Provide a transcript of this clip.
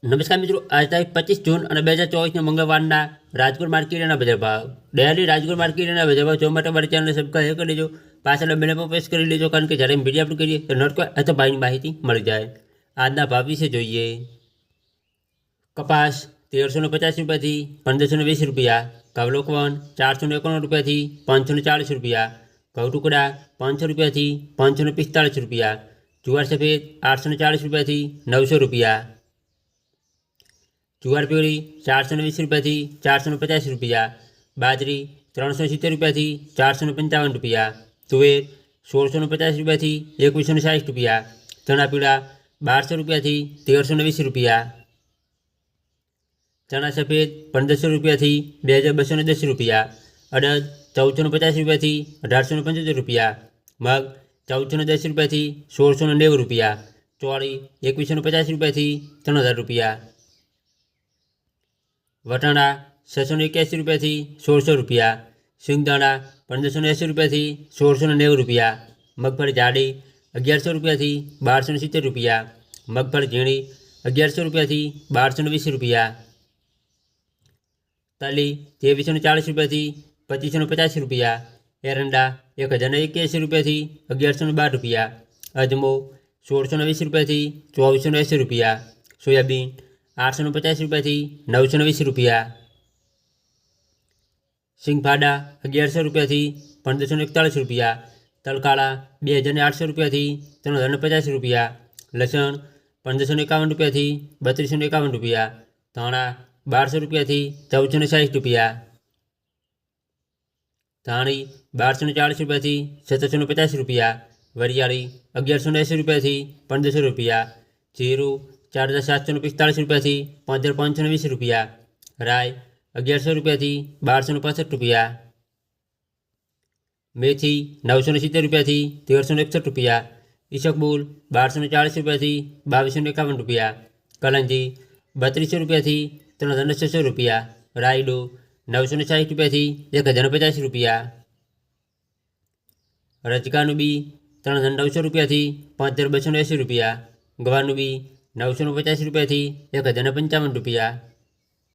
નમસ્કાર મિત્રો, આજ તારીખ 25 જૂન અને 2024 મંગળવારના રાજકોટ માર્કેટના બજાર ભાવ. ડેલી રાજકોટ માર્કેટના બજાર ભાવ જોવા માટે મારી ચેનલને સબસ્ક્રાઈબ કરી લેજો. પાછળ બેલ પર પ્રેસ કરી લેજો, કારણ કે જ્યારે વિડીયો અપલોડ કરીએ તો નોટિફિકેશન અથવા ભાવની માહિતી મળી જાય. આજના ભાવ વિશે જોઈએ. કપાસ 1350 રૂપિયાથી 1520 રૂપિયા, ઘઉં લોકવન 491 રૂપિયાથી 540 રૂપિયા, ઘઉં ટુકડા 500 રૂપિયાથી 545 રૂપિયા, જુવાર સફેદ 840 રૂપિયાથી 900 રૂપિયા, જુવાર પીળી 420 રૂપિયાથી 450 રૂપિયા, બાજરી 370 રૂપિયાથી 455 રૂપિયા, તુવેર 1650 રૂપિયાથી 2160 રૂપિયા, ચણા પીળા 1200 રૂપિયાથી 1320 રૂપિયા, ચણા સફેદ 1500 રૂપિયાથી 2210 રૂપિયા, અડદ 1450 રૂપિયાથી 1875 રૂપિયા, મગ 1410 રૂપિયાથી 1690 રૂપિયા, ચોળી 2150 રૂપિયાથી 3000 રૂપિયા, વટાણા 681 રૂપિયાથી 1600 રૂપિયા, સિંગદાણા 1580 રૂપિયાથી 1690 રૂપિયા, મગફળી જાડી 1100 રૂપિયાથી 1270 રૂપિયા, મગફળી ઝીણી 1100 રૂપિયાથી 1220 રૂપિયા, તલી 2340 રૂપિયાથી 2550 રૂપિયા, એરંડા 1081 રૂપિયાથી 1112 રૂપિયા, અજમો 1620 રૂપિયાથી 2480 રૂપિયા, સોયાબીન 850 રૂપિયાથી 920 રૂપિયા, સિંગફાડા 1100 રૂપિયાથી 1541 રૂપિયા, તલકાળા 2800 રૂપિયાથી 3050 રૂપિયા, લસણ 1551 રૂપિયાથી 3251 રૂપિયા, ધાણા 1200 રૂપિયાથી 1460 રૂપિયા, ધાણી 1240 રૂપિયાથી 1750 રૂપિયા, વરિયાળી 1180 રૂપિયાથી 1500 રૂપિયા, જીરું 4745 રૂપિયાથી 5520 રૂપિયા, રાય 1100 રૂપિયાથી 1265 રૂપિયા, મેથી 970 રૂપિયાથી 1361 રૂપિયા, ઈસબગુલ 1240 રૂપિયાથી 2251 રૂપિયા, કલંજી 3200 રૂપિયાથી 3600 રૂપિયા, રાયડો 960 રૂપિયાથી 1050 રૂપિયા, રજકાનું બી 3900 રૂપિયાથી 5280 રૂપિયા, ગવાનું બી 950 રૂપિયાથી 1055 રૂપિયા.